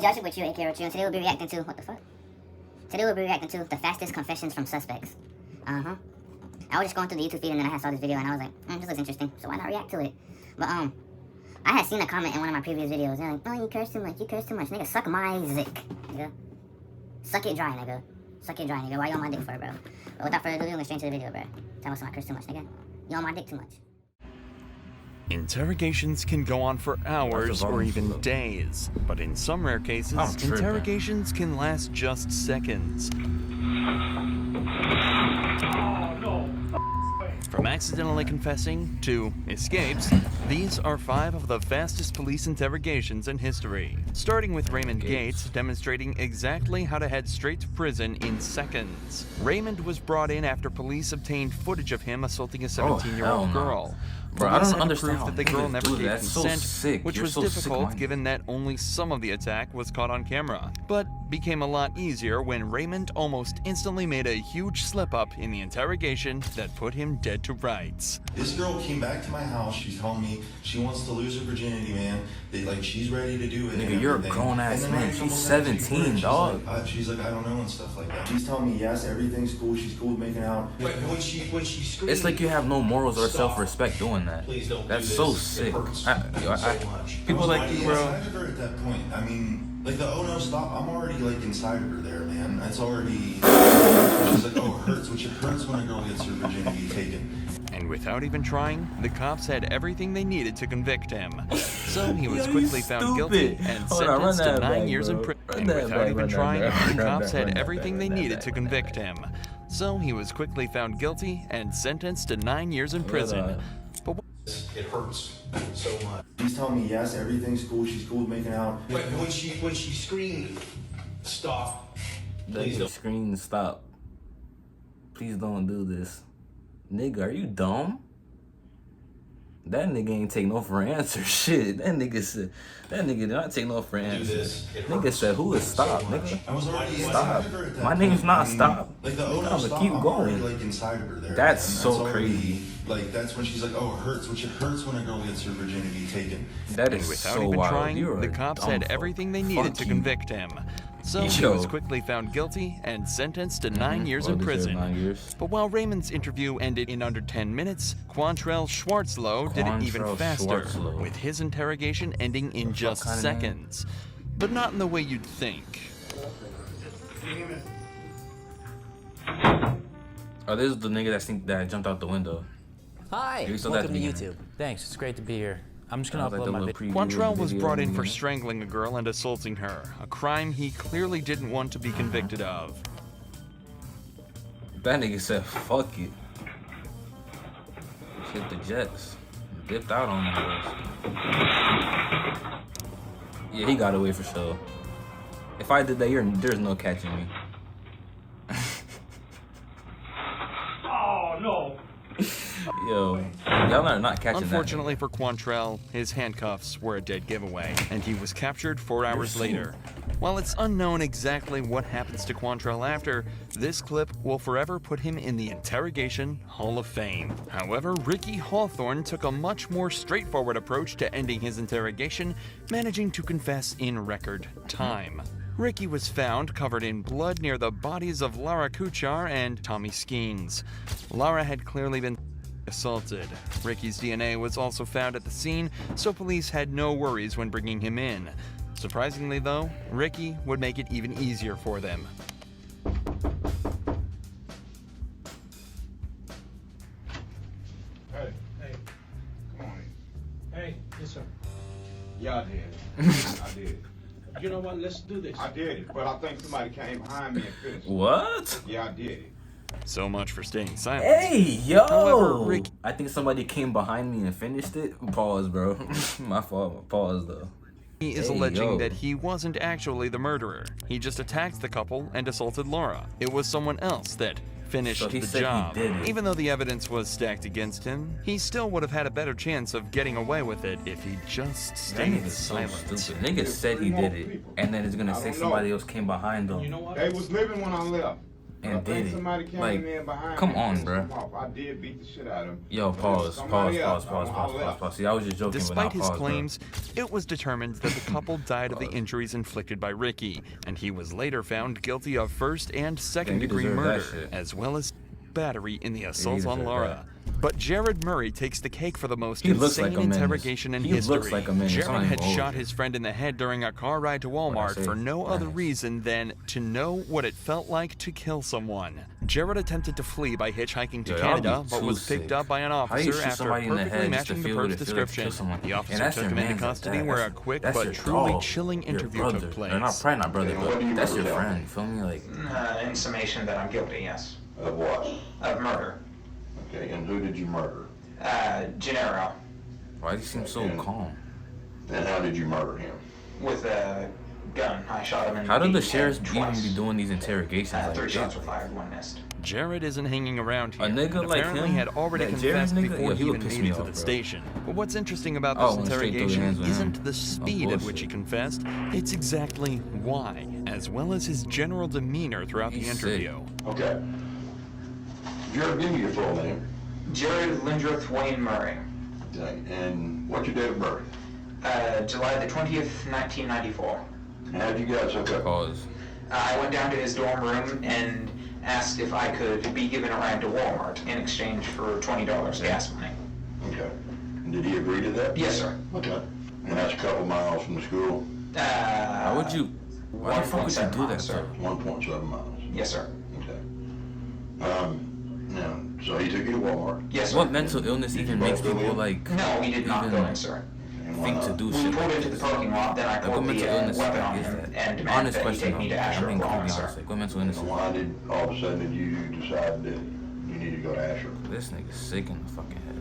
Joshua with you, AK Rochu, and today we'll be reacting to, what the fuck? Today we'll be reacting to the fastest confessions from suspects. I was just going through the YouTube feed and then I saw this video and I was like, this looks interesting, so why not react to it? But, I had seen a comment in one of my previous videos, they're like, oh, you curse too much, nigga, suck my zick, nigga. Suck it dry, nigga. Suck it dry, nigga. Why you on my dick for, bro? But without further ado, we're going straight to the video, bro. Tell us I curse too much, nigga. You on my dick too much. Interrogations can go on for hours or even days, but in some rare cases, interrogations can last just seconds. From accidentally confessing to escapes, these are 5 of the fastest police interrogations in history. Starting with Raymond Gates, demonstrating exactly how to head straight to prison in seconds. Raymond was brought in after police obtained footage of him assaulting a 17-year-old girl. Bro, I don't understand that the girl never gave consent, which You're was so difficult sick, given that only some of the attack was caught on camera. But became a lot easier when Raymond almost instantly made a huge slip-up in the interrogation that put him dead to rights. This girl came back to my house. She's telling me she wants to lose her virginity, man. She's ready to do it. Nigga, you're a grown-ass man. She's 17, dog. She's like, I don't know, and stuff like that. She's telling me, yes, everything's cool. She's cool with making out. But when she screamed, It's like you have no morals or self-respect doing that. Please don't That's do so this. sick. It hurts so much. People like you, bro. I was her at that point. I mean, like the oh no stop. I'm already like inside of her there, man. That's already. She's like, oh, it hurts, which it hurts when a girl gets her virginity taken. And without even trying, the cops had everything they needed to convict him. So he was quickly found guilty and sentenced to 9 years in prison. And without even trying, the cops had everything they needed to convict him. So he was quickly found guilty and sentenced to 9 years in prison. But It hurts so much. She's telling me, yes, everything's cool. She's cool with making out. But when she screamed, stop. Please Nigga, don't. screen stop. Please don't do this. Nigga, are you dumb? That nigga ain't take no for an answer. Shit, that nigga did not take no for an answer. Nigga said, who is stop, nigga? I was already Stop. inside of her at that My point. name's not I mean, Stop. Like the oh no I'ma stop. keep I'm going. already like inside of her there. That's man. so already, crazy. Like that's when she's like, oh, it hurts, which it hurts when a girl gets her virginity taken. That and is without so even wild. trying, You're the a cops dumb had fuck. everything they needed Fuck to you. convict him. So he Yo. was quickly found guilty and sentenced to 9 years in Well, deserved prison. 9 years. But while Raymond's interview ended in under 10 minutes, Quantrell Schwartzlow did it even Quantrell faster, Schwartzlow. with his interrogation ending in just kind of seconds. But not in the way you'd think. Oh, this is the nigga that jumped out the window. Hi, You saw welcome that to at the YouTube. Thanks, it's great to be here. I'm just gonna Like upload the my little video. preview Quantrell was video brought in for and- strangling a girl and assaulting her, a crime he clearly didn't want to be convicted of. That nigga said, fuck it. Hit the Jets. Dipped out on them. Yeah, he got away for sure. If I did that, there's no catching me. Oh no. Yo, y'all are not catching Unfortunately for Quantrell, his handcuffs were a dead giveaway, and he was captured 4 hours later. While it's unknown exactly what happens to Quantrell after, this clip will forever put him in the Interrogation Hall of Fame. However, Ricky Hawthorne took a much more straightforward approach to ending his interrogation, managing to confess in record time. Ricky was found covered in blood near the bodies of Lara Kuchar and Tommy Skeens. Lara had clearly been assaulted. Ricky's DNA was also found at the scene, so police had no worries when bringing him in. Surprisingly though, Ricky would make it even easier for them. Hey, come on in. Hey, yes sir. Yeah, I did. I did. You know what? Let's do this. I did it, but I think somebody came behind me and finished it. What? Yeah, I did it. So much for staying silent. Hey, yo! However, Ricky I think somebody came behind me and finished it. Pause, bro. My fault. Pause, though. is Hey, alleging yo. that he wasn't actually the murderer. He just attacked the couple and assaulted Laura. It was someone else that finished So he the said he job. did it. Even though the evidence was stacked against him, he still would have had a better chance of getting away with it if he just That stayed nigga's so silent. stupid. Nigga said he did it, and then it's gonna say somebody else came behind You him. know what? They was living when I left. and I did think it. somebody came Like, in behind come me on, and bro. pissed him off. I did beat the shit out of him. Yo, But it was pause. somebody else. I left. See, I was just joking, Despite but his now pause, claims, it was determined that the couple died of the injuries inflicted by Ricky, and he was later found guilty of first and second-degree deserve that murder, shit. as well as battery in the assault on deserve Laura. But Jared Murray takes the cake for the most He looks insane like a menace. interrogation in He history. looks like a menace. I'm Jared not had even shot gonna his friend in the head during a car ride to Walmart say? for no other Nice. reason than to know what it felt like to kill someone. Jared attempted to flee by hitchhiking to Yo, y'all be Canada, but too was picked sick. up by an How you officer shoot after somebody in the perfectly head just to matching the feel what perp's it feels like to description. kill someone? The And officer that's took your him into man's like custody that. where a That's- quick that's but your truly dog, chilling your interview brother. took place. Or not, probably not brother, And what do you but that's your murder friend. You feel me? Like, In summation that I'm guilty, yes. Of what? Of murder. Okay, and who did you murder? Gennaro. why do you seem so calm? And how did you murder him? With a gun. I shot him in How do the head sheriffs even twice. be doing these interrogations like 3 this? shots were fired, 1 missed. Jared isn't hanging around here. A nigga like Apparently him? had already That Jared confessed nigga? before Yo, he he would even piss made me it to off, the bro. station. But what's interesting about Oh, this went straight through the hands interrogation with him. isn't the speed at which he bullshit. confessed, it's exactly why, as well as his general demeanor throughout the He's interview. Okay. Jared, give me your full name. Jared Lindruth Wayne Murray. Okay, and what's your date of birth? July the 20th, 1994. How'd you guys hook up? Pause. I went down to his dorm room and asked if I could be given a ride to Walmart in exchange for $20 gas money. Okay. And did he agree to that? Yes, sir. Okay. And that's a couple miles from the school? Why would you? Why the fuck would you 1.7 do that, miles, sir? 1.7 miles. Yes, sir. Okay. Now, so he took you to Walmart. Yes, sir. What mental illness even makes people like No, we did not even go in, sir. And why think to not? do We shit pulled like into the this? parking lot, then I Like, what pulled mental the illness weapon on is him that? and demanded Honest that he question, take me to though. Asher, I mean, Oklahoma, completely sir. honest. Like, what mental illness And is why did all of a sudden did you decide that you needed to go to Asher? this nigga's sick in the fucking head.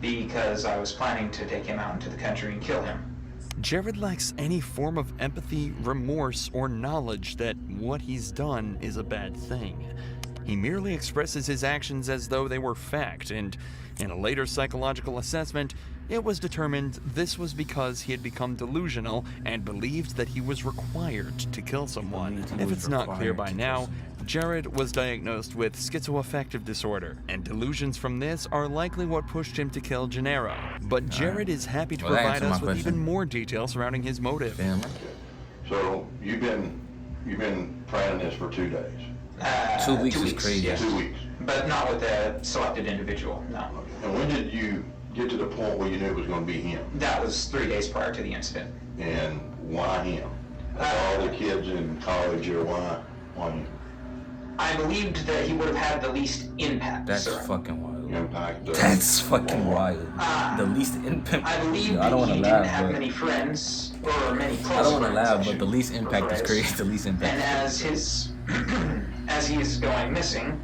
Because I was planning to take him out into the country and kill him. Jared lacks any form of empathy, remorse, or knowledge that what he's done is a bad thing. He merely expresses his actions as though they were fact, and in a later psychological assessment, it was determined this was because he had become delusional and believed that he was required to kill someone. Believed he If was it's not clear required by to now, kill Jared was diagnosed with schizoaffective disorder, and delusions from this are likely what pushed him to kill Gennaro. But Jared is happy to Well, that provide answered my us with question. even more detail surrounding his motive. Damn. So you've been planning this for 2 days. 2 weeks 2 is weeks, crazy. yes. 2 weeks. But not with a selected individual, no. And when did you get to the point where you knew it was going to be him? That was 3 days prior to the incident. And why him? Of all the kids in college, or why him? I believed that he would have had the least impact, That's sir. fucking wild. Impact. That's fucking wild. The least impact. I believe I don't that want he to didn't laugh, have but many friends, or many close I don't want to friends, laugh, I but should the least impact is rephrase. crazy. The least impact. And as his, as he is going missing,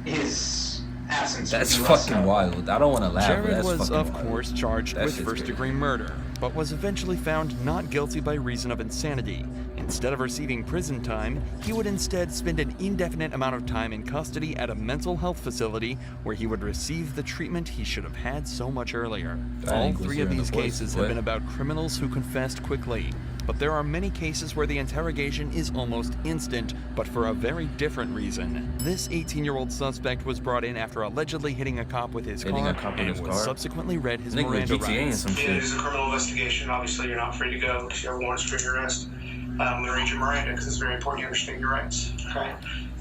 his absence That's would be less fucking known. wild. I don't want to laugh, but Jared that's was, fucking of wild. course, charged That with shit's first-degree murder, but was eventually found not guilty by reason of insanity. Instead of receiving prison time, he would instead spend an indefinite amount of time in custody at a mental health facility where he would receive the treatment he should have had so much earlier. That All equals 3 of here in the these voice, cases boy. have been about criminals who confessed quickly. But there are many cases where the interrogation is almost instant, but for a very different reason. This 18-year-old suspect was brought in after allegedly hitting a cop with his Hitting car a cop with and his was car? subsequently read his Nigga with Miranda GTA and rights. some It shit. is a criminal investigation. Obviously, you're not free to go because you have warrants for your arrest. I'm going to read your Miranda because it's very important you understand your rights. Okay?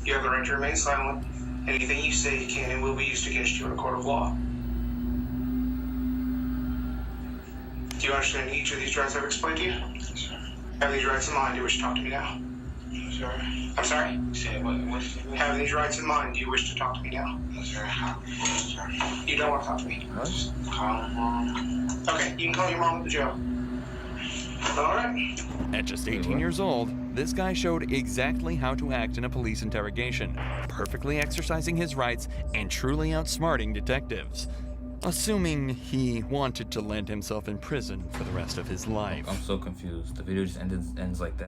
You have the right to remain silent. Anything you say can and will be used against you in a court of law. Do you understand each of these rights I've explained to you? Yes, sir. Have these rights in mind, do you wish to talk to me now? Yes, sir. I'm sorry? Say what? Have these rights in mind, do you wish to talk to me now? Yes, sir. Yes, sir. You don't want to talk to me? What? Call your mom. Okay, you can call your mom at the jail. All right. At just 18 what? years old, this guy showed exactly how to act in a police interrogation, perfectly exercising his rights and truly outsmarting detectives. Assuming he wanted to land himself in prison for the rest of his life. I'm so confused. The video just ends like that.